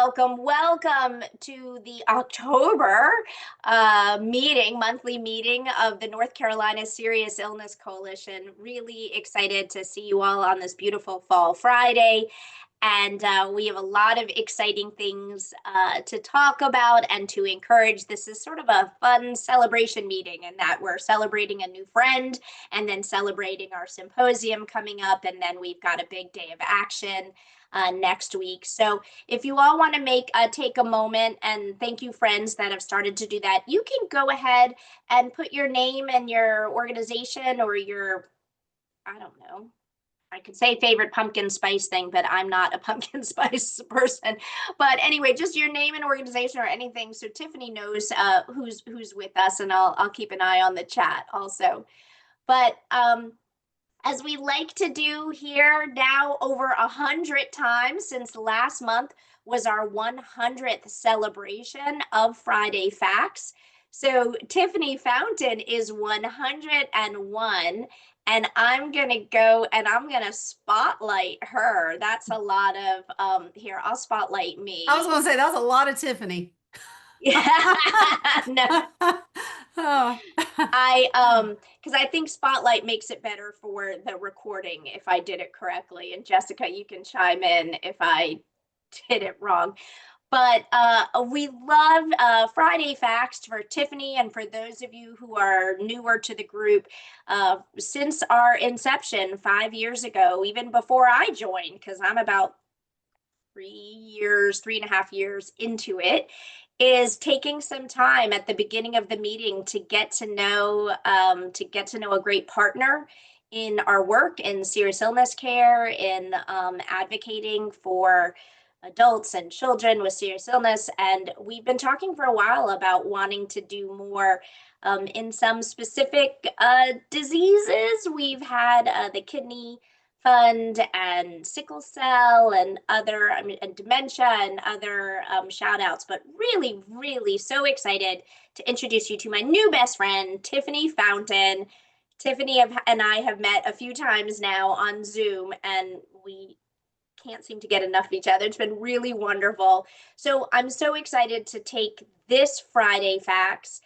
welcome to the October monthly meeting of the North Carolina Serious Illness Coalition. Really excited to see you all on this beautiful fall Friday. And we have a lot of exciting things to talk about and to encourage. This is sort of a fun celebration meeting in that we're celebrating a new friend and then celebrating our symposium coming up. And then we've got a big day of action next week. So if you all want to take a moment, and thank you friends that have started to do that, you can go ahead and put your name and your organization or your, I don't know, I could say favorite pumpkin spice thing, but I'm not a pumpkin spice person. But anyway, just your name and organization or anything, so Tiffany knows who's with us, and I'll keep an eye on the chat also. But as we like to do here now, over 100 times since last month was our 100th celebration of Friday Facts. So Tiffany Fountain is 101, and I'm gonna go and I'm gonna spotlight her. That's a lot of here, I'll spotlight I was me. going to say that was a lot of Tiffany. Yeah. No, Oh. because I think spotlight makes it better for the recording if I did it correctly. And Jessica, you can chime in if I did it wrong. But we love Friday Facts for Tiffany and for those of you who are newer to the group. Since our inception 5 years ago, even before I joined, because I'm about 3 years, 3.5 years into it, is taking some time at the beginning of the meeting to get to know a great partner in our work in serious illness care, in advocating for adults and children with serious illness. And we've been talking for a while about wanting to do more in some specific diseases. We've had the kidney fund and sickle cell and other, and dementia and other shout outs, but really so excited to introduce you to my new best friend, Tiffany Fountain. Tiffany and I have met a few times now on Zoom, and we can't seem to get enough of each other. It's been really wonderful. So I'm so excited to take this Friday Facts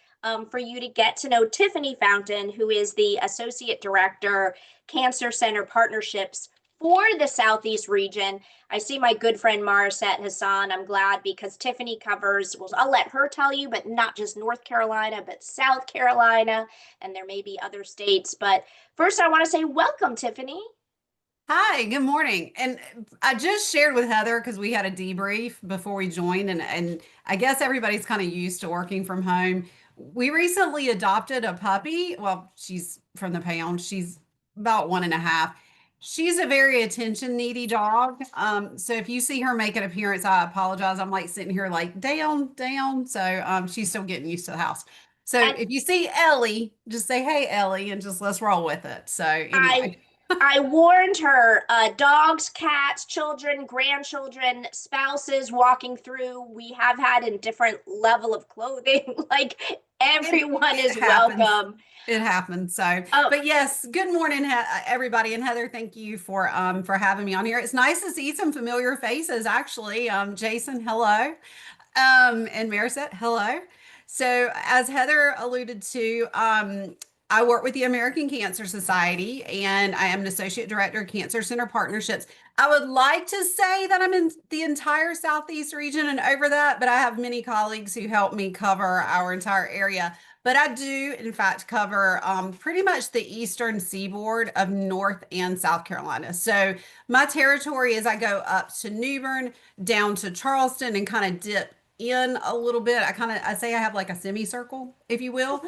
for you to get to know Tiffany Fountain, who is the Associate Director, Cancer Center Partnerships for the Southeast region. I see my good friend Marisette Hassan. I'm glad because Tiffany covers, well, I'll let her tell you, but not just North Carolina, but South Carolina, and there may be other states. But first, I want to say welcome, Tiffany. Hi, good morning. And I just shared with Heather because we had a debrief before we joined, and I guess everybody's kind of used to working from home. We recently adopted a puppy. Well, she's from the pound. She's about 1.5. She's a very attention needy dog. So if you see her make an appearance, I apologize. I'm like sitting here like down, down. So she's still getting used to the house. So And if you see Ellie, just say, hey, Ellie, and just let's roll with it. So I anyway. I warned her, dogs, cats, children, grandchildren, spouses walking through. We have had in different level of clothing. Like everyone It is happens. welcome. It happens. So, Oh, but yes, good morning, everybody. And Heather, thank you for having me on here. It's nice to see some familiar faces, actually. Jason, hello. And Marisette, hello. So, as Heather alluded to, I work with the American Cancer Society and I am an associate director of Cancer Center Partnerships. I would like to say that I'm in the entire Southeast region and over that, but I have many colleagues who help me cover our entire area. But I do, in fact, cover pretty much the eastern seaboard of North and South Carolina. So my territory is I go up to New Bern, down to Charleston, and kind of dip in a little bit. I say I have like a semicircle, if you will.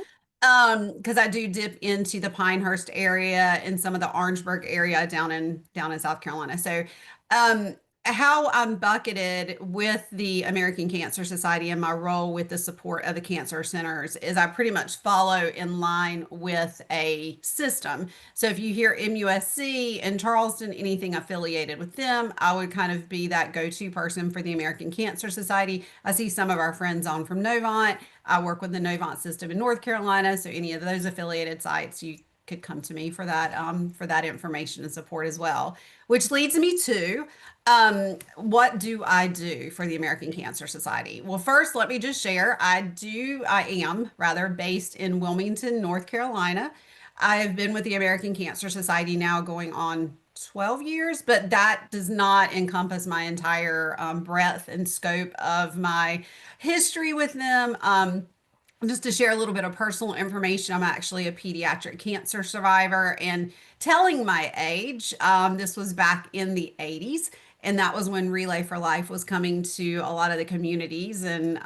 Because I do dip into the Pinehurst area and some of the Orangeburg area down in South Carolina. So um how I'm bucketed with the American Cancer Society and my role with the support of the cancer centers is I pretty much follow in line with a system. So if you hear MUSC in Charleston, anything affiliated with them, I would kind of be that go-to person for the American Cancer Society. I see some of our friends on from Novant. I work with the Novant system in North Carolina. So any of those affiliated sites, you could come to me for that information and support as well. Which leads me to what do I do for the American Cancer Society? Well, first, let me just share. I am rather based in Wilmington, North Carolina. I have been with the American Cancer Society now going on 12 years, but that does not encompass my entire breadth and scope of my history with them. Just to share a little bit of personal information, I'm actually a pediatric cancer survivor. And telling my age, this was back in the 80s. And that was when Relay for Life was coming to a lot of the communities. And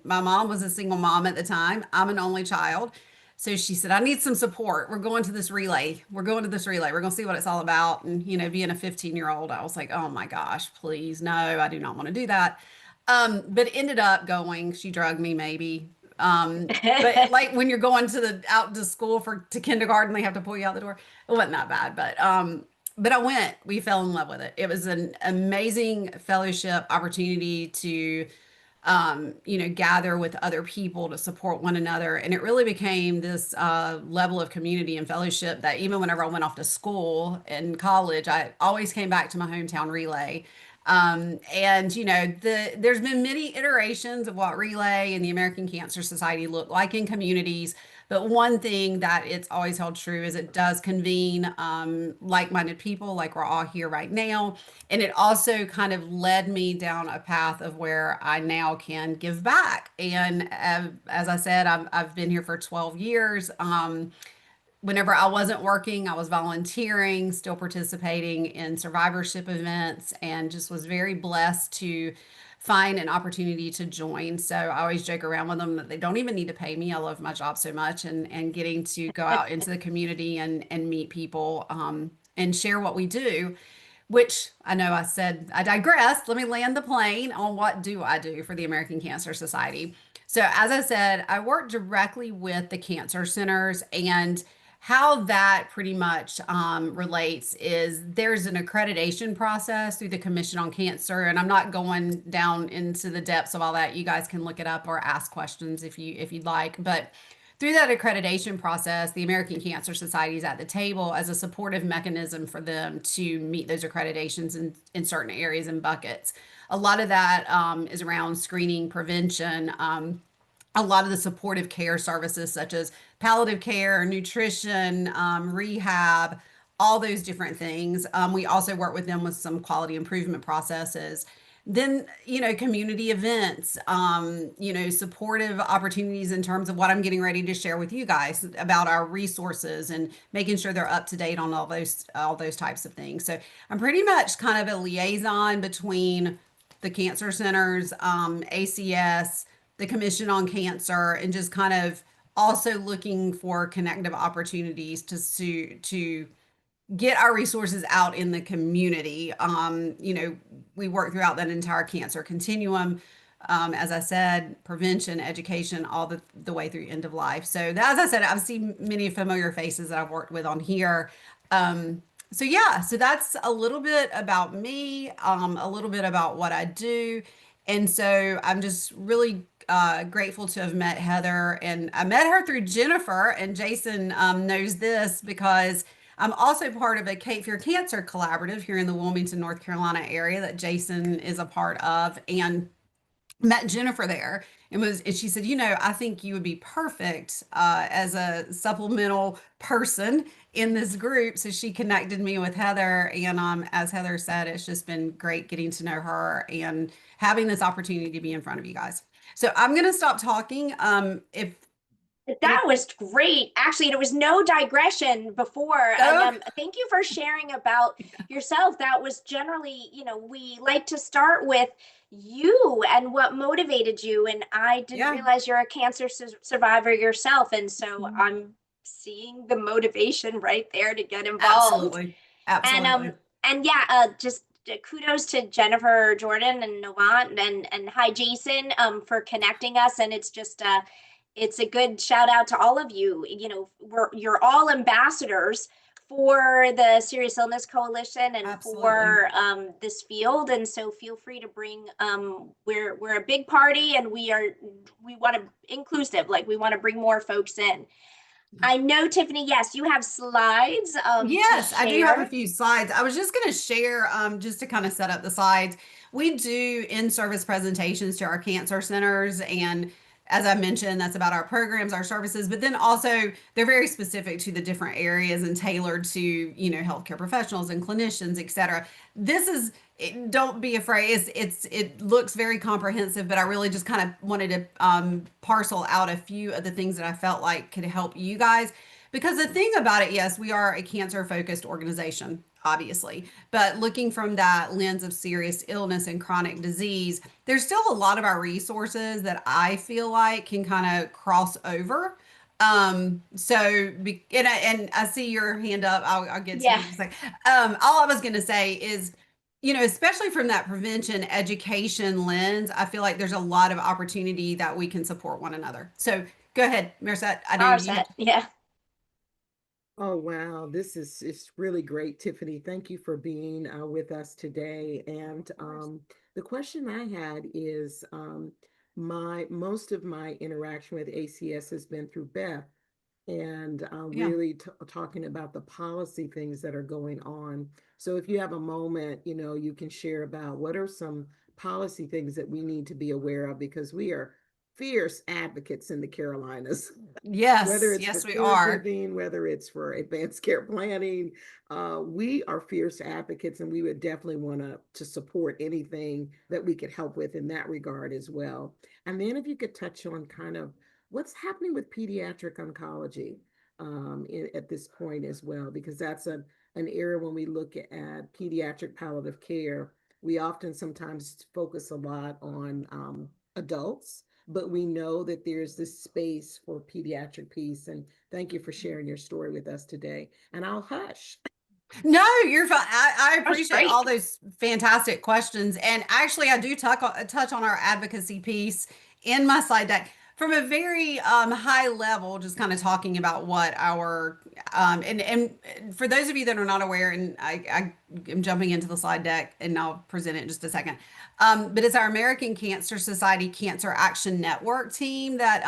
my mom was a single mom at the time. I'm an only child. So she said, I need some support. We're going to this relay. We're going to this relay. We're going to see what it's all about. And, you know, being a 15-year-old, I was like, oh my gosh, please, no, I do not want to do that. But ended up going. She drugged me maybe. But like when you're going to the out to school for to kindergarten, they have to pull you out the door. It wasn't that bad, but I went. We fell in love with it. It was an amazing fellowship opportunity to you know, gather with other people to support one another. And it really became this level of community and fellowship that even whenever I went off to school and college, I always came back to my hometown relay. And you know, there's been many iterations of what Relay and the American Cancer Society look like in communities. But one thing that it's always held true is it does convene like-minded people, like we're all here right now. And it also kind of led me down a path of where I now can give back. And as I said, I've been here for 12 years. Whenever I wasn't working, I was volunteering, still participating in survivorship events, and just was very blessed to find an opportunity to join. So I always joke around with them that they don't even need to pay me. I love my job so much, and getting to go out into the community and meet people and share what we do. Which I know I said I digressed. Let me land the plane on what do I do for the American Cancer Society. So as I said, I work directly with the cancer centers, and how that pretty much relates is there's an accreditation process through the Commission on Cancer, and I'm not going down into the depths of all that. You guys can look it up or ask questions if you'd like. But through that accreditation process, the American Cancer Society is at the table as a supportive mechanism for them to meet those accreditations in certain areas and buckets. A lot of that is around screening, prevention, a lot of the supportive care services such as palliative care, nutrition, rehab, all those different things. We also work with them with some quality improvement processes. Then, you know, community events, you know, supportive opportunities in terms of what I'm getting ready to share with you guys about our resources and making sure they're up to date on all those types of things. So I'm pretty much kind of a liaison between the cancer centers, ACS, the Commission on Cancer, and just kind of also looking for connective opportunities to get our resources out in the community. You know, we work throughout that entire cancer continuum. As I said, prevention, education, all the way through end of life. So that, as I said, I've seen many familiar faces that I've worked with on here. So yeah, so that's a little bit about me, a little bit about what I do. And so I'm just really grateful to have met Heather. And I met her through Jennifer, and Jason knows this because I'm also part of a Cape Fear Cancer Collaborative here in the Wilmington, North Carolina area that Jason is a part of. And met Jennifer there and she said, you know, I think you would be perfect as a supplemental person in this group. So she connected me with Heather. And as Heather said, it's just been great getting to know her and having this opportunity to be in front of you guys. So I'm going to stop talking. If any, That was great. Actually, there was no digression before. And oh, thank you for sharing about yourself. That was generally, you know, we like to start with you and what motivated you. And I didn't yeah, realize you're a cancer survivor yourself. And so I'm seeing the motivation right there to get involved. absolutely. And Absolutely. yeah, just kudos to Jennifer Jordan and Novant and hi Jason for connecting us. And it's a good shout out to all of you. You know, you're all ambassadors for the Serious Illness Coalition and Absolutely. for this field. And so feel free to bring. We're a big party, and we want to inclusive. Like we want to bring more folks in. I know, Tiffany, yes, you have slides to Yes, I do have a share. few slides. I was just going to share, just to kind of set up the slides. We do in-service presentations to our cancer centers, and as I mentioned, that's about our programs, our services, but then also they're very specific to the different areas and tailored to, healthcare professionals and clinicians, et cetera. This is, don't be afraid. It looks very comprehensive, but I really just kind of wanted to parcel out a few of the things that I felt like could help you guys. Because the thing about it, yes, we are a cancer focused organization, obviously, but looking from that lens of serious illness and chronic disease, there's still a lot of our resources that I feel like can kind of cross over. And I see your hand up. I'll get to you Yeah, in just a second. All I was going to say is, especially from that prevention education lens, I feel like there's a lot of opportunity that we can support one another. So go ahead, Marissa. I know our you have. set. Yeah. Oh, wow. This is it's really great, Tiffany. Thank you for being with us today. And Of course. the question I had is my most of my interaction with ACS has been through Beth and Yeah. really talking about the policy things that are going on. So if you have a moment, you can share about what are some policy things that we need to be aware of because we are fierce advocates in the Carolinas. Whether Yes, it's for yes, we are. caregiving, whether it's for advanced care planning, we are fierce advocates, and we would definitely want to support anything that we could help with in that regard as well. And then if you could touch on kind of what's happening with pediatric oncology at this point as well, because that's an area when we look at pediatric palliative care, we often sometimes focus a lot on adults, but we know that there's this space for pediatric piece. And thank you for sharing your story with us today. And I'll hush. No, you're fine. I That's appreciate great. all those fantastic questions. And actually, I do touch on our advocacy piece in my slide deck from a very high level, just kind of talking about what our and for those of you that are not aware, and I am jumping into the slide deck and I'll present it in just a second. But it's our American Cancer Society Cancer Action Network team that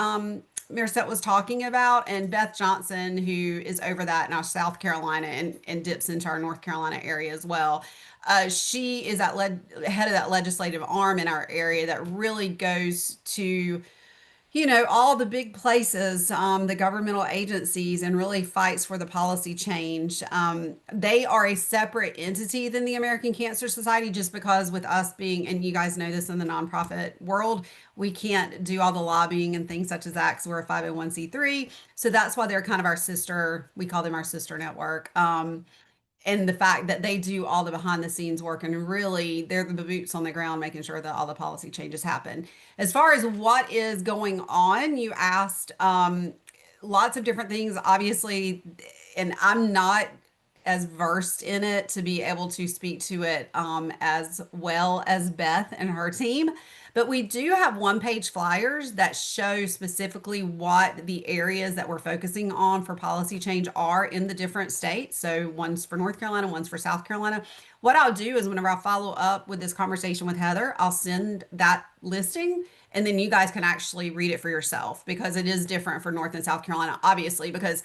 Marissette was talking about, and Beth Johnson, who is over that in our South Carolina and dips into our North Carolina area as well. She is head of that legislative arm in our area that really goes to all the big places, the governmental agencies, and really fights for the policy change. They are a separate entity than the American Cancer Society, just because with us being, and you guys know this in the nonprofit world, we can't do all the lobbying and things such as that because we're a 501(c)(3). So that's why they're kind of our sister, we call them our sister network. And the fact that they do all the behind the scenes work and really they're the boots on the ground making sure that all the policy changes happen. As far as what is going on, you asked lots of different things, obviously, and I'm not as versed in it to be able to speak to it as well as Beth and her team. But we do have one-page flyers that show specifically what the areas that we're focusing on for policy change are in the different states. So one's for North Carolina, one's for South Carolina. What I'll do is whenever I follow up with this conversation with Heather, I'll send that listing and then you guys can actually read it for yourself because it is different for North and South Carolina, obviously, because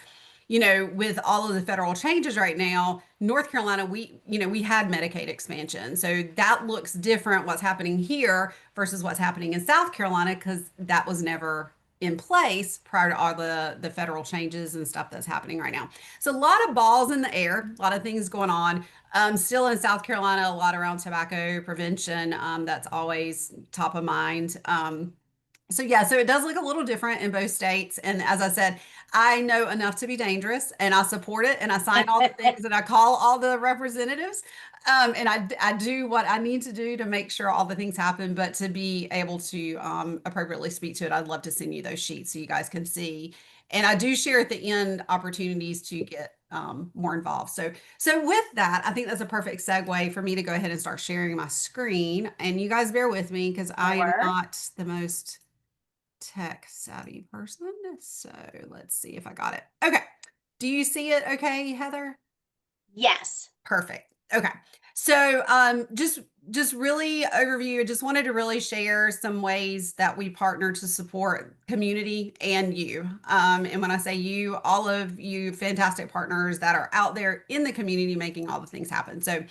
with all of the federal changes right now, North Carolina, we had Medicaid expansion. So that looks different what's happening here versus what's happening in South Carolina because that was never in place prior to all the federal changes and stuff that's happening right now. So a lot of balls in the air, a lot of things going on. Still in South Carolina, a lot around tobacco prevention. That's always top of mind. So yeah, so it does look a little different in both states. And as I said, I know enough to be dangerous and I support it and I sign all the things and I call all the representatives. And I do what I need to do to make sure all the things happen. But to be able to appropriately speak to it, I'd love to send you those sheets so you guys can see. And I do share at the end opportunities to get more involved. So with that, I think that's a perfect segue for me to go ahead and start sharing my screen. And you guys bear with me because I am Or not the most tech savvy person. So let's see if I got it. Okay. Do you see it okay, Heather? yes. Perfect. Okay. So just really overview, I just wanted to really share some ways that we partner to support community and you. And when I say you, all of you fantastic partners that are out there in the community making all the things happen. So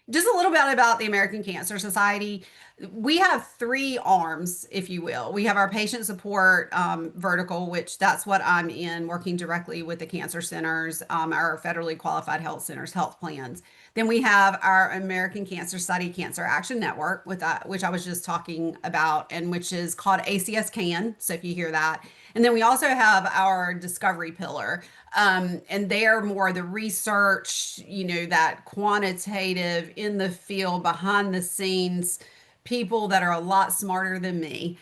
just a little bit about the American Cancer Society. We have three arms, if you will. We have our patient support vertical, which that's what I'm in, working directly with the cancer centers, our federally qualified health centers, health plans. Then we have our American Cancer Society Cancer Action Network, with that, which I was just talking about, and which is called ACS CAN. So if you hear that, and then we also have our discovery pillar, and they're more the research, that quantitative in the field, behind the scenes people that are a lot smarter than me,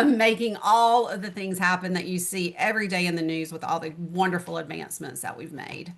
making all of the things happen that you see every day in the news with all the wonderful advancements that we've made.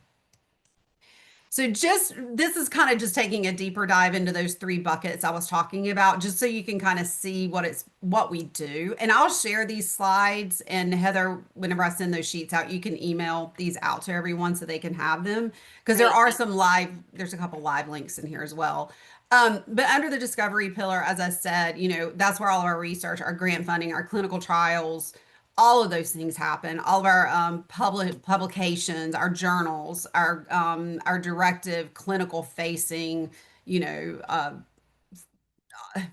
So just this is kind of just taking a deeper dive into those three buckets I was talking about, just so you can kind of see what we do. And I'll share these slides. And Heather, whenever I send those sheets out, you can email these out to everyone so they can have them. Because there Great. are there's a couple live links in here as well. But under the discovery pillar, as I said, that's where all of our research, our grant funding, our clinical trials, all of those things happen. All of our publications, our journals, our directive clinical facing, you know, uh,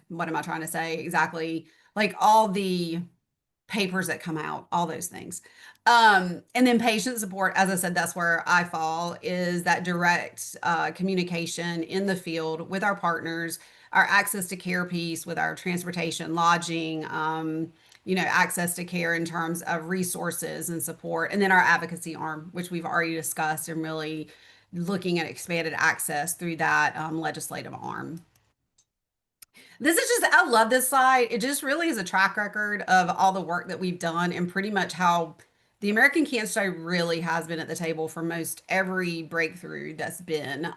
what am I trying to say exactly? Like all the papers that come out, all those things. And then patient support, as I said, that's where I fall, is that direct communication in the field with our partners, our access to care piece with our transportation, lodging, access to care in terms of resources and support, and then our advocacy arm, which we've already discussed, and really looking at expanded access through that legislative arm. This is just, I love this slide. It just really is a track record of all the work that we've done and pretty much how the American Cancer Society really has been at the table for most every breakthrough that's been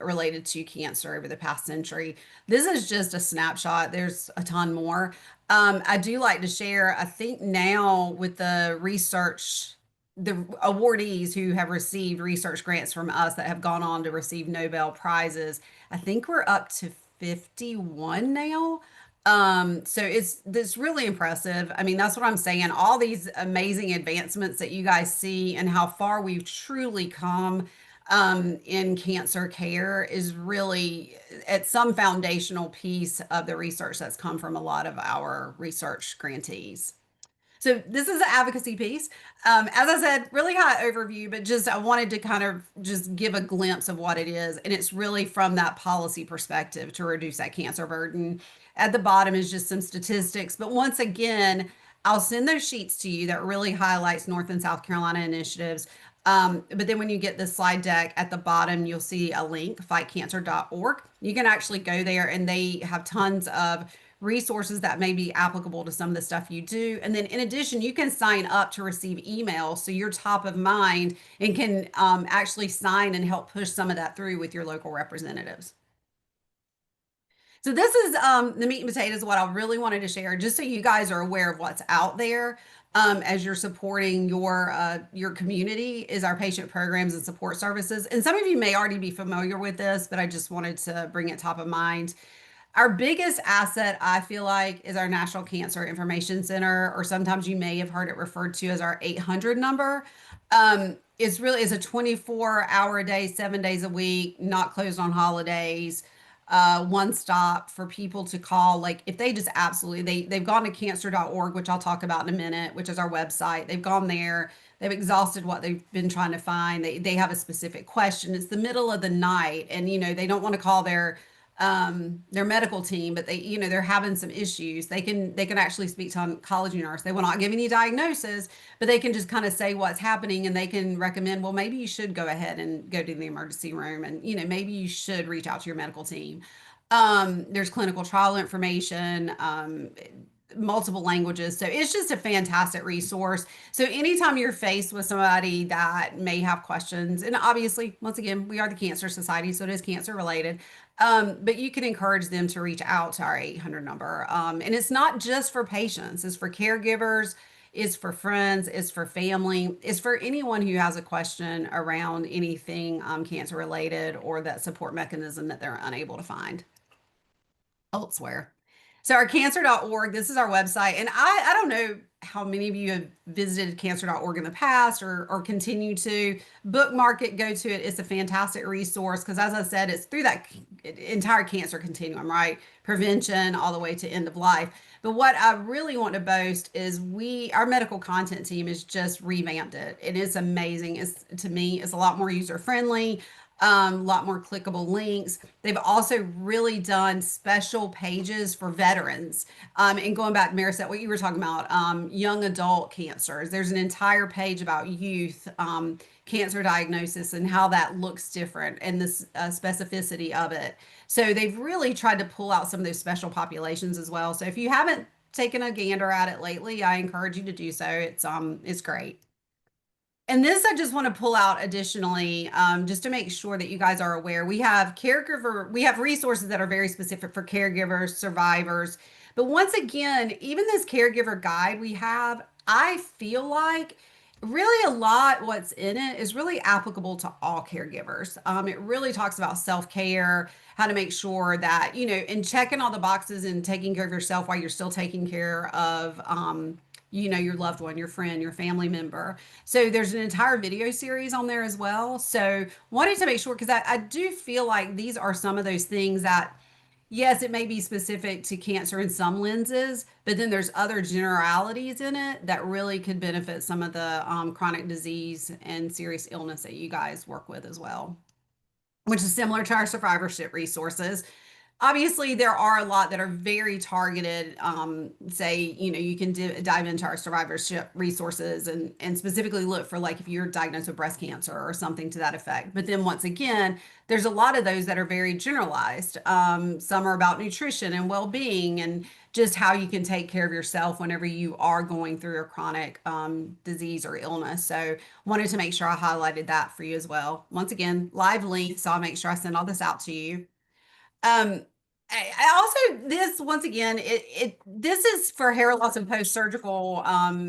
related to cancer over the past century. This is just a snapshot. There's a ton more. I do like to share, I think now with the research, the awardees who have received research grants from us that have gone on to receive Nobel Prizes, I think we're up to 51 now. So it's really impressive. I mean, that's what I'm saying. All these amazing advancements that you guys see and how far we've truly come in cancer care is really at some foundational piece of the research that's come from a lot of our research grantees. So this is the advocacy piece. As I said, really high overview, but just I wanted to kind of just give a glimpse of what it is. And it's really from that policy perspective to reduce that cancer burden. At the bottom is just some statistics. But once again, I'll send those sheets to you that really highlights North and South Carolina initiatives. But then when you get the slide deck at the bottom, you'll see a link, fightcancer.org. You can actually go there and they have tons of resources that may be applicable to some of the stuff you do. And then in addition, you can sign up to receive emails so you're top of mind and can actually sign and help push some of that through with your local representatives. So this is the meat and potatoes of what I really wanted to share, just so you guys are aware of what's out there as you're supporting your community, is our patient programs and support services. And some of you may already be familiar with this, but I just wanted to bring it top of mind. Our biggest asset, I feel like, is our National Cancer Information Center, or sometimes you may have heard it referred to as our 800 number. It's really is a 24-hour a day, 7 days a week, not closed on holidays. One stop for people to call. Like if they just absolutely, they've gone to cancer.org, which I'll talk about in a minute, which is our website. They've gone there. They've exhausted what they've been trying to find. They have a specific question. It's the middle of the night, and they don't want to call their medical team, but they're having some issues. They can actually speak to an oncology nurse. They will not give any diagnosis, but they can just kind of say what's happening, and they can recommend, well, maybe you should go ahead and go to the emergency room, and maybe you should reach out to your medical team. There's clinical trial information, multiple languages. So it's just a fantastic resource. So anytime you're faced with somebody that may have questions, and obviously, once again, we are the Cancer Society, so it is cancer related. But you can encourage them to reach out to our 800 number. And it's not just for patients, it's for caregivers. It's for friends, it's for family, it's for anyone who has a question around anything cancer related or that support mechanism that they're unable to find elsewhere. So our cancer.org, this is our website. And I don't know how many of you have visited cancer.org in the past or continue to bookmark it, go to it. It's a fantastic resource because as I said, it's through that entire cancer continuum, right? Prevention all the way to end of life. But what I really want to boast is our medical content team has just revamped it. It is amazing. It's to me, it's a lot more user friendly, a lot more clickable links. They've also really done special pages for veterans. And going back, Marisette, what you were talking about, young adult cancers. There's an entire page about youth cancer diagnosis and how that looks different and the specificity of it. So they've really tried to pull out some of those special populations as well. So if you haven't taken a gander at it lately, I encourage you to do so. It's great. And this I just want to pull out additionally, just to make sure that you guys are aware. We have resources that are very specific for caregivers, survivors. But once again, even this caregiver guide we have, I feel like really a lot what's in it is really applicable to all caregivers. It really talks about self-care, how to make sure that, and checking all the boxes and taking care of yourself while you're still taking care of, your loved one, your friend, your family member. So there's an entire video series on there as well. So wanted to make sure, because I do feel like these are some of those things that, yes, it may be specific to cancer in some lenses, but then there's other generalities in it that really could benefit some of the chronic disease and serious illness that you guys work with as well, which is similar to our survivorship resources. Obviously there are a lot that are very targeted. Say, you can dive into our survivorship resources and specifically look for like if you're diagnosed with breast cancer or something to that effect. But then once again, there's a lot of those that are very generalized. Some are about nutrition and well-being and just how you can take care of yourself whenever you are going through a chronic disease or illness. So wanted to make sure I highlighted that for you as well. Once again, live link, so I'll make sure I send all this out to you. um, I also this once again this is for hair loss and post-surgical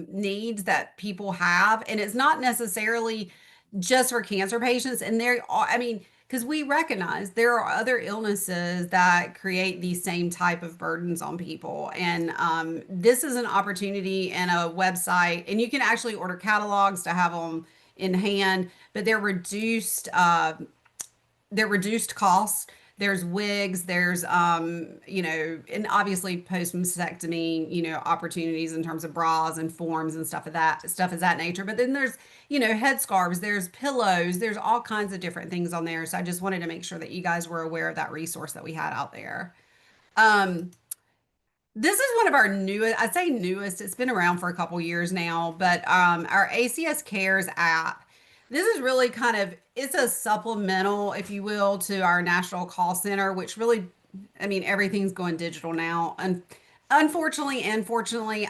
needs that people have, and it's not necessarily just for cancer patients. And there are, I mean, because we recognize there are other illnesses that create these same type of burdens on people, and this is an opportunity and a website, and you can actually order catalogs to have them in hand, but they're reduced costs. There's wigs, there's and obviously post mastectomy, opportunities in terms of bras and forms and stuff of that nature. But then there's, headscarves, there's pillows, there's all kinds of different things on there. So I just wanted to make sure that you guys were aware of that resource that we had out there. Um, this is one of our newest, I'd say newest, it's been around for a couple years now, but our ACS Cares app. This is really it's a supplemental, if you will, to our national call center, which really, I mean, everything's going digital now. And unfortunately and fortunately,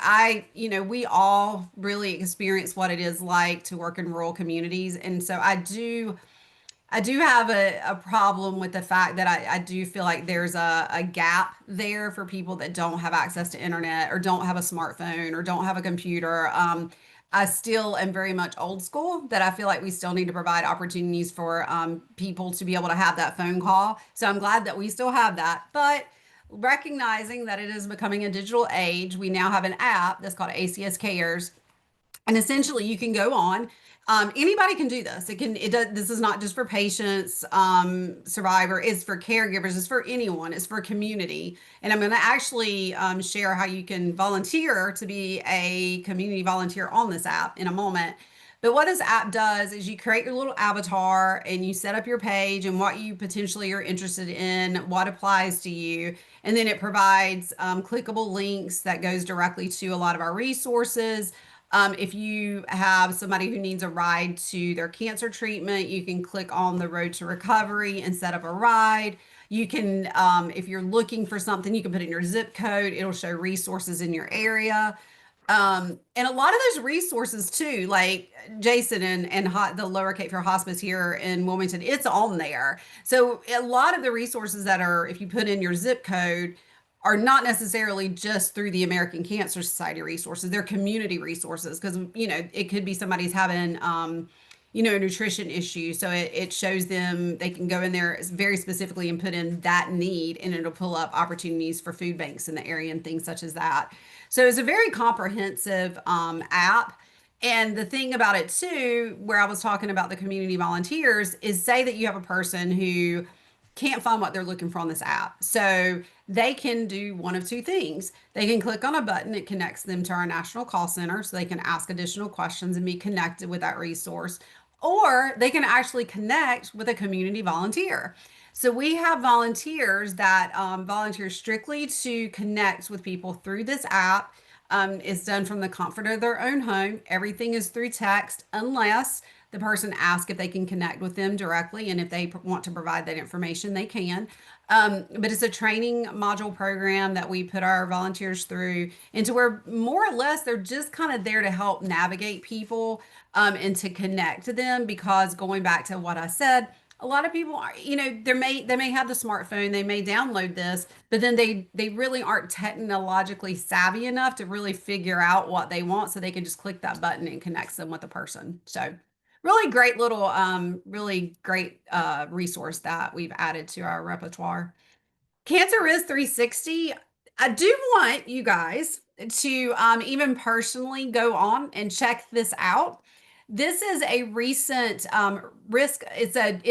we all really experience what it is like to work in rural communities. And so I do have a problem with the fact that I do feel like there's a gap there for people that don't have access to internet or don't have a smartphone or don't have a computer. I still am very much old school that I feel like we still need to provide opportunities for people to be able to have that phone call. So I'm glad that we still have that. But recognizing that it is becoming a digital age, we now have an app that's called ACS Cares, and essentially you can go on. Anybody can do this. This is not just for patients, survivor, it's for caregivers, it's for anyone, it's for community. And I'm going to actually share how you can volunteer to be a community volunteer on this app in a moment. But what this app does is you create your little avatar and you set up your page and what you potentially are interested in, what applies to you. And then it provides clickable links that goes directly to a lot of our resources. If you have somebody who needs a ride to their cancer treatment, you can click on the road to recovery and set up a ride. You can, if you're looking for something, you can put in your zip code. It'll show resources in your area. And a lot of those resources too, like Jason and the Lower Cape Fear Hospice here in Wilmington, it's on there. So a lot of the resources that are, if you put in your zip code, are not necessarily just through the American Cancer Society resources. They're community resources because, it could be somebody's having, a nutrition issue. So it shows them they can go in there very specifically and put in that need, and it'll pull up opportunities for food banks in the area and things such as that. So it's a very comprehensive app. And the thing about it too, where I was talking about the community volunteers, is say that you have a person who can't find what they're looking for on this app. So they can do one of two things. They can click on a button, it connects them to our national call center so they can ask additional questions and be connected with that resource. Or they can actually connect with a community volunteer. So we have volunteers that volunteer strictly to connect with people through this app. It's done from the comfort of their own home. Everything is through text, unless the person asks if they can connect with them directly. And if they want to provide that information, they can. But it's a training module program that we put our volunteers through, into where more or less they're just kind of there to help navigate people and to connect to them. Because going back to what I said, a lot of people are, they may have the smartphone, they may download this, but then they really aren't technologically savvy enough to really figure out what they want, so they can just click that button and connects them with a person. So really great little really great resource that we've added to our repertoire. Cancer Risk 360. I do want you guys to even personally go on and check this out. This is a recent risk. It's an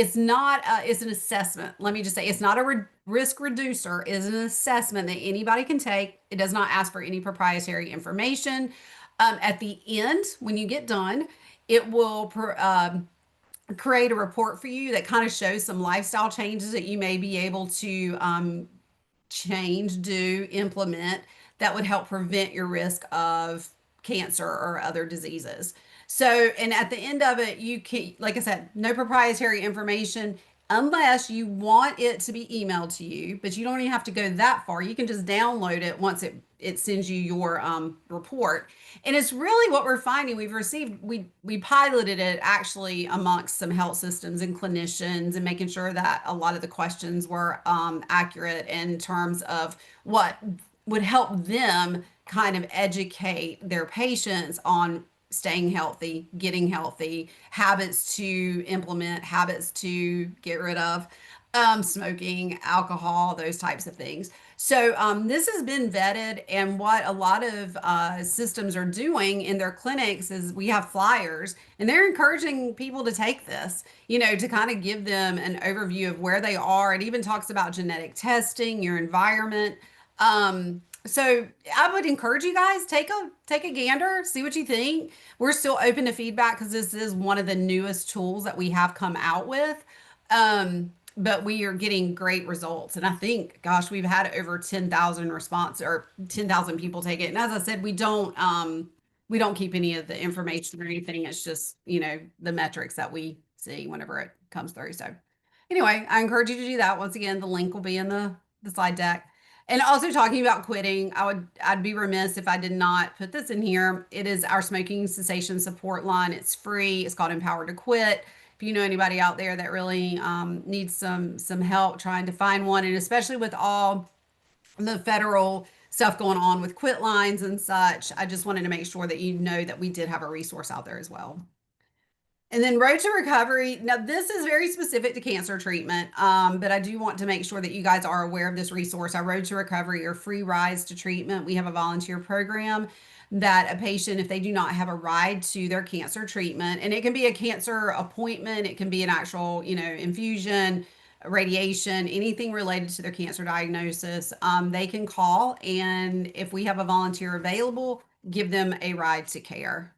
assessment. Let me just say, it's not a risk reducer. It's an assessment that anybody can take. It does not ask for any proprietary information. At the end, when you get done, it will create a report for you that kind of shows some lifestyle changes that you may be able to change, do, implement, that would help prevent your risk of cancer or other diseases. So, and at the end of it, you can, like I said, no proprietary information unless you want it to be emailed to you, but you don't even have to go that far. You can just download it once it sends you your report. And it's really what we're finding. We piloted it actually amongst some health systems and clinicians, and making sure that a lot of the questions were accurate in terms of what would help them kind of educate their patients on staying healthy, getting healthy, habits to implement, habits to get rid of, smoking, alcohol, those types of things. So this has been vetted, and what a lot of systems are doing in their clinics is we have flyers, and they're encouraging people to take this, to kind of give them an overview of where they are. It even talks about genetic testing, your environment. So I would encourage you guys, take a gander, see what you think. We're still open to feedback because this is one of the newest tools that we have come out with. But we are getting great results. And I think, gosh, we've had over 10,000 response, or 10,000 people take it. And as I said, we don't keep any of the information or anything. It's just, the metrics that we see whenever it comes through. So anyway, I encourage you to do that. Once again, the link will be in the slide deck. And also, talking about quitting, I'd be remiss if I did not put this in here. It is our smoking cessation support line. It's free. It's called Empowered to Quit. If you know anybody out there that really needs some help trying to find one, and especially with all the federal stuff going on with quit lines and such, I just wanted to make sure that you know that we did have a resource out there as well. And then Road to Recovery. Now, this is very specific to cancer treatment, but I do want to make sure that you guys are aware of this resource. Our Road to Recovery are free rides to treatment. We have a volunteer program that a patient, if they do not have a ride to their cancer treatment, and it can be a cancer appointment, it can be an actual, infusion, radiation, anything related to their cancer diagnosis, they can call, and if we have a volunteer available, give them a ride to care.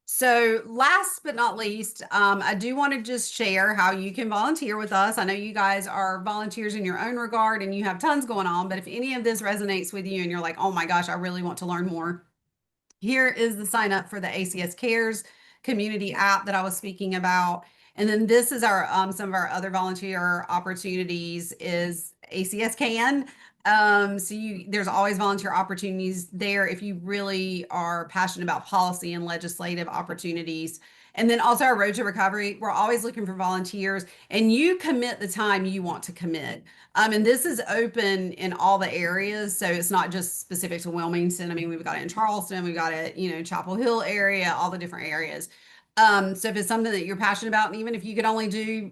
So last but not least, I do want to just share how you can volunteer with us. I know you guys are volunteers in your own regard and you have tons going on, but if any of this resonates with you and you're like, oh my gosh, I really want to learn more, here is the sign up for the ACS Cares community app that I was speaking about. And then this is our some of our other volunteer opportunities is ACS Can. So there's always volunteer opportunities there if you really are passionate about policy and legislative opportunities. And then also our Road to Recovery, we're always looking for volunteers, and you commit the time you want to commit. And this is open in all the areas, so it's not just specific to Wilmington. I mean, we've got it in Charleston, we've got it, Chapel Hill area, all the different areas. So if it's something that you're passionate about, and even if you could only do,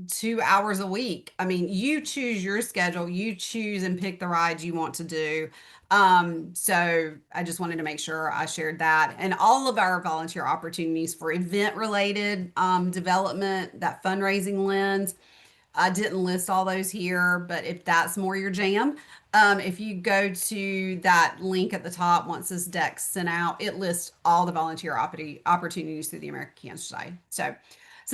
2 hours a week, I mean, you choose your schedule, you choose and pick the rides you want to do. So I just wanted to make sure I shared that. And all of our volunteer opportunities for event related development, that fundraising lens, I didn't list all those here, but if that's more your jam, if you go to that link at the top, once this deck's sent out, it lists all the volunteer opportunities through the American Cancer Society. So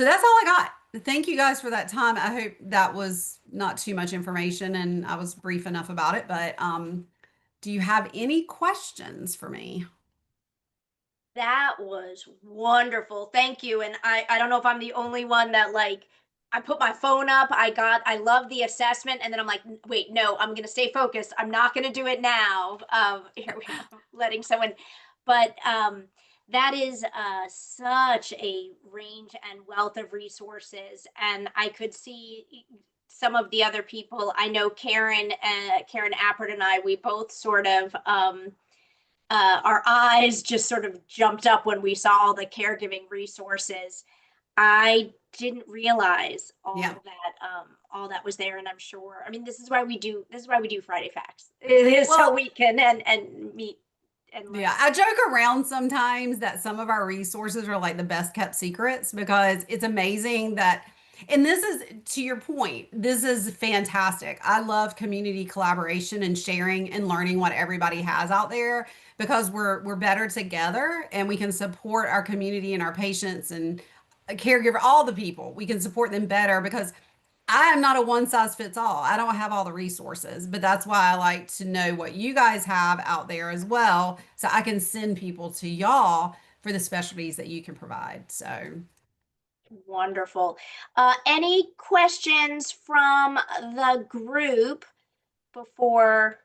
that's all I got. Thank you guys for that time. I hope that was not too much information and I was brief enough about it, but do you have any questions for me? That was wonderful. Thank you. And I don't know if I'm the only one that like I put my phone up. I love the assessment and then I'm like, wait, no, I'm gonna stay focused. I'm not gonna do it now. Here we go, letting someone, but that is such a range and wealth of resources. And I could see some of the other people. I know Karen Appert and I, we both sort of our eyes just sort of jumped up when we saw all the caregiving resources. I didn't realize Yeah. all that was there, and I'm sure. I mean, this is why we do Friday Facts. It is so Well, we can and meet and learn. yeah, I joke around sometimes that some of our resources are like the best kept secrets because it's amazing that, and this is to your point, this is fantastic. I love community collaboration and sharing and learning what everybody has out there because we're better together and we can support our community and our patients and a caregiver, all the people. We can support them better because I am not a one size fits all. I don't have all the resources, but that's why I like to know what you guys have out there as well. So I can send people to y'all for the specialties that you can provide. So, Wonderful. Any questions from the group before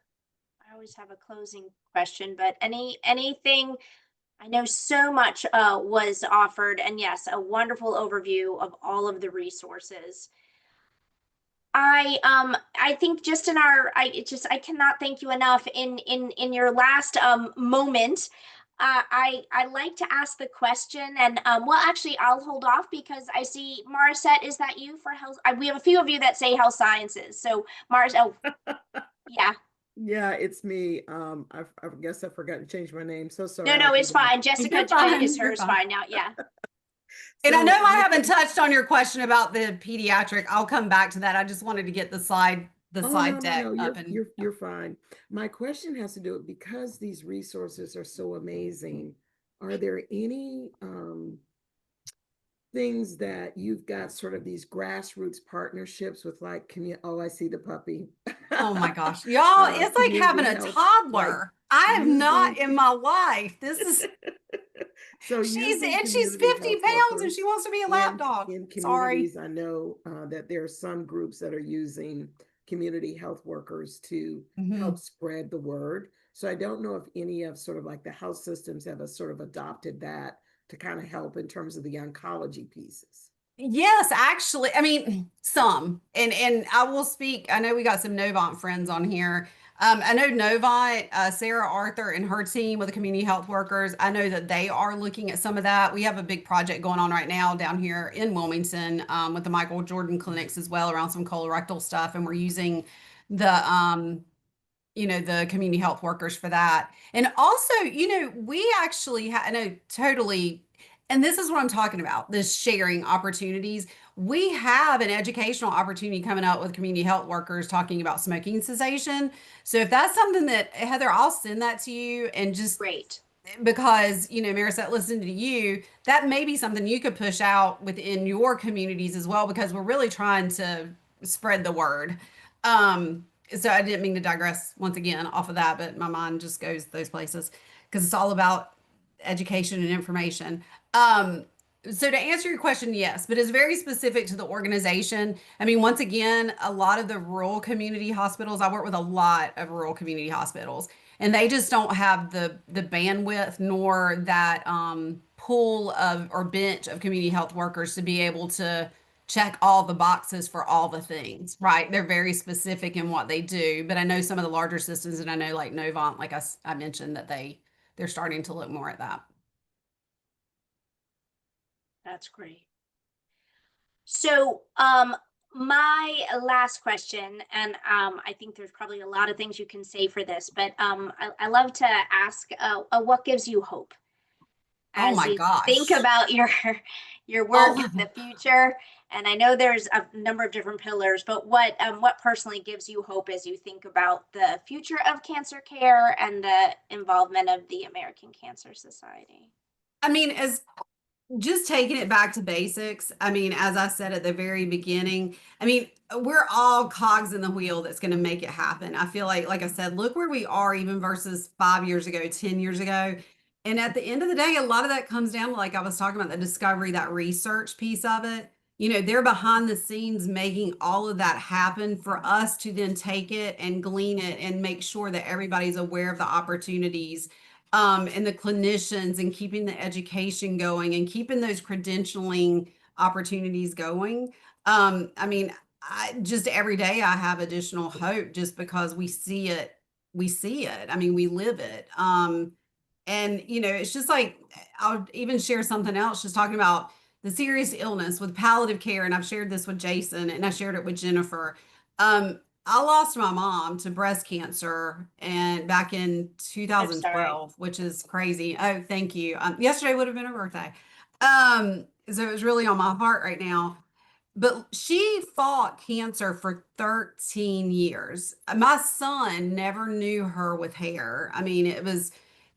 I always have a closing question, but anything I know so much was offered, and yes, a wonderful overview of all of the resources. I think just in our I cannot thank you enough in your last moment. I like to ask the question, and well, actually, I'll hold off because I see Marisette. Is that you for health? We have a few of you that say health sciences. So Mars, oh yeah, Yeah, it's me. I guess I forgot to change my name. So no, sorry. I'll no, come it's back. fine. Jessica you're fine. is You're hers fine. fine now. Yeah. And I So know I my haven't question, touched on your question about the pediatric. I'll come back to that. I just wanted to get the oh slide no, no, deck no, up and you're fine. My question has to do with because these resources are so amazing, are there any things that you've got sort of these grassroots partnerships with like oh, I see the puppy. oh my gosh, y'all, it's like having Community a health, like toddler. I have not using in my life. This is so using she's community 50 health pounds and she workers wants to be a lap dog. in Sorry. communities. I know that there are some groups that are using community health workers to help Mhm. spread the word. So I don't know if any of sort of like the health systems have a sort of adopted that to kind of help in terms of the oncology pieces. Yes, actually, I mean some, and I will speak. I know we got some Novant friends on here. I know Novant, Sarah Arthur and her team with the community health workers. I know that they are looking at some of that. We have a big project going on right now down here in Wilmington with the Michael Jordan clinics as well around some colorectal stuff, and we're using the community health workers for that. And also, we actually I know totally, and this is what I'm talking about, this sharing opportunities. We have an educational opportunity coming out with community health workers talking about smoking cessation. So if that's something that, Heather, I'll send that to you and just Great. because, Marisette, listening to you, that may be something you could push out within your communities as well, because we're really trying to spread the word. So I didn't mean to digress once again off of that, but my mind just goes those places because it's all about education and information. Um, So to answer your question, yes, but it's very specific to the organization. I mean, once again, a lot of the rural community hospitals, I work with a lot of rural community hospitals, and they just don't have the bandwidth nor that pool of or bench of community health workers to be able to check all the boxes for all the things, right? They're very specific in what they do, but I know some of the larger systems, and I know like Novant, like I mentioned, that they're starting to look more at that. That's great. So, my last question, and I think there's probably a lot of things you can say for this, but I love to ask, what gives you hope Oh as my you think gosh. about your your work All in of the it. future? And I know there's a number of different pillars, but what personally gives you hope as you think about the future of cancer care and the involvement of the American Cancer Society? I mean, as just taking it back to basics. I mean, as I said at the very beginning, I mean, we're all cogs in the wheel that's going to make it happen. I feel like I said, look where we are even versus 5 years ago, 10 years ago. And at the end of the day, a lot of that comes down to, like I was talking about, the discovery, that research piece of it. They're behind the scenes making all of that happen for us to then take it and glean it and make sure that everybody's aware of the opportunities, and the clinicians, and keeping the education going and keeping those credentialing opportunities going. I mean, I just every day I have additional hope just because we see it. We see it. I mean, we live it. And it's just like I'll even share something else, just talking about the serious illness with palliative care. And I've shared this with Jason and I shared it with Jennifer. I lost my mom to breast cancer and back in I'm sorry. 2012, which is crazy. Oh, thank you. Yesterday would have been her birthday. So it was really on my heart right now. But she fought cancer for 13 years. My son never knew her with hair. I mean, it was,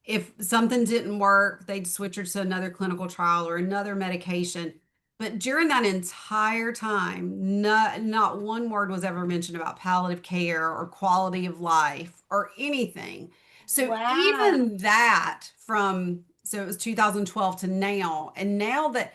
if something didn't work, they'd switch her to another clinical trial or another medication. But during that entire time, not one word was ever mentioned about palliative care or quality of life or anything. So Wow. even that, so it was 2012 to now, and now that,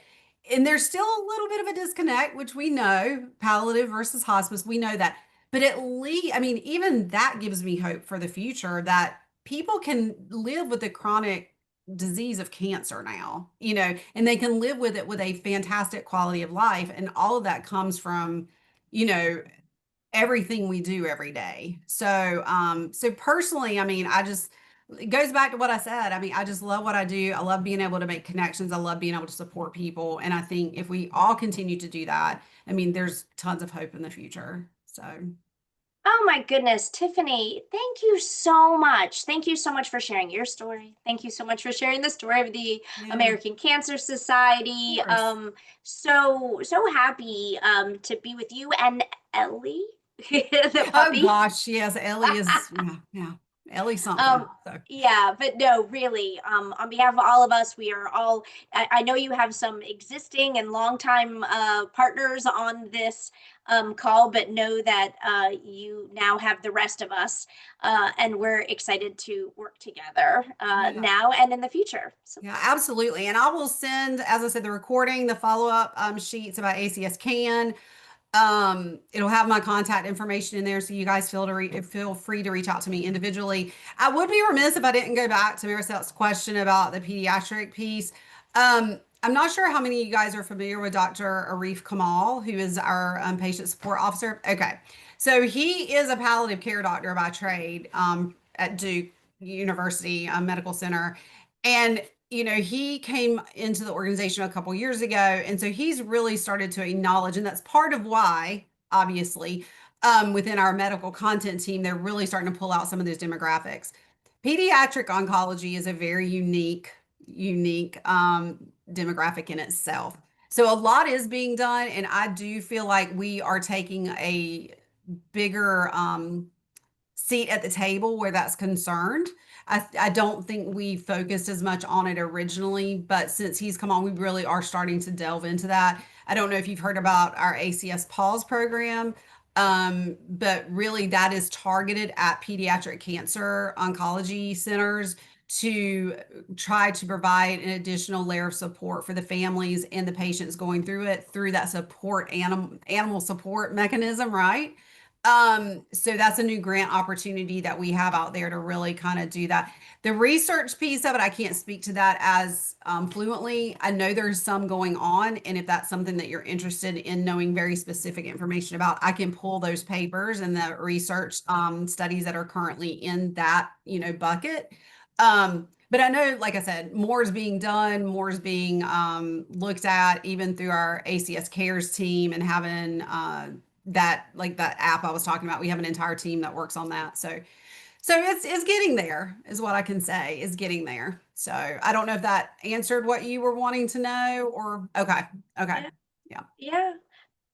and there's still a little bit of a disconnect, which we know, palliative versus hospice, we know that. But at least, I mean, even that gives me hope for the future that people can live with the chronic disease of cancer now, and they can live with it with a fantastic quality of life. And all of that comes from, you know, everything we do every day. So personally, I mean, it goes back to what I said. I mean, I just love what I do. I love being able to make connections. I love being able to support people. And I think if we all continue to do that, I mean, there's tons of hope in the future. So, Oh my goodness, Tiffany, thank you so much. Thank you so much for sharing your story. Thank you so much for sharing the story of the yeah, of American Cancer Society. course. So happy to be with you and Ellie, the Oh puppy. gosh, yes, Ellie is, yeah, yeah. Ellie's something. Um, So, yeah, but no, really, on behalf of all of us, we are all, I know you have some existing and longtime partners on this call, but know that you now have the rest of us, and we're excited to work together yeah. now and in the future. So, Yeah, absolutely. And I will send, as I said, the recording, the follow-up sheets about ACS CAN. It'll have my contact information in there, so you guys feel free to reach out to me individually. I would be remiss if I didn't go back to Marisette's question about the pediatric piece. I'm not sure how many of you guys are familiar with Dr. Arif Kamal, who is our patient support officer. Okay, so he is a palliative care doctor by trade at Duke University Medical Center, and he came into the organization a couple years ago. And so he's really started to acknowledge, and that's part of why, obviously, within our medical content team, they're really starting to pull out some of those demographics. Pediatric oncology is a very unique demographic in itself. So a lot is being done, and I do feel like we are taking a bigger seat at the table where that's concerned. I don't think we focused as much on it originally, but since he's come on, we really are starting to delve into that. I don't know if you've heard about our ACS Pause program, but really that is targeted at pediatric cancer oncology centers to try to provide an additional layer of support for the families and the patients going through it through that support animal support mechanism, right? So that's a new grant opportunity that we have out there to really kind of do that. The research piece of it, I can't speak to that as fluently. I know there's some going on, and if that's something that you're interested in knowing very specific information about, I can pull those papers and the research studies that are currently in that, bucket. But I know, like I said, more is being done, more is being looked at, even through our ACS Cares team and having that app I was talking about. We have an entire team that works on that. So it's getting there, is what I can say, is getting there. So I don't know if that answered what you were wanting to know, or okay. Yeah. Yeah. Yeah.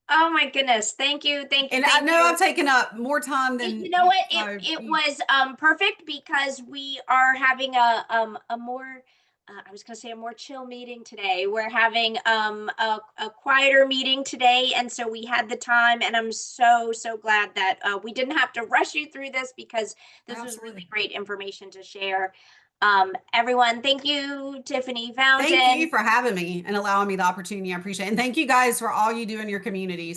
Oh my goodness. Thank you. And I Thank know you. I've taken up more time than You know what? so It you- was perfect because we are having a more I was gonna say a more chill meeting today. We're having a quieter meeting today, and so we had the time, and I'm so glad that we didn't have to rush you through this because this was Absolutely. really great information to share. Everyone, thank you, Tiffany Thank you Fountain. for having me and allowing me the opportunity. I appreciate it. And thank you guys for all you do in your communities.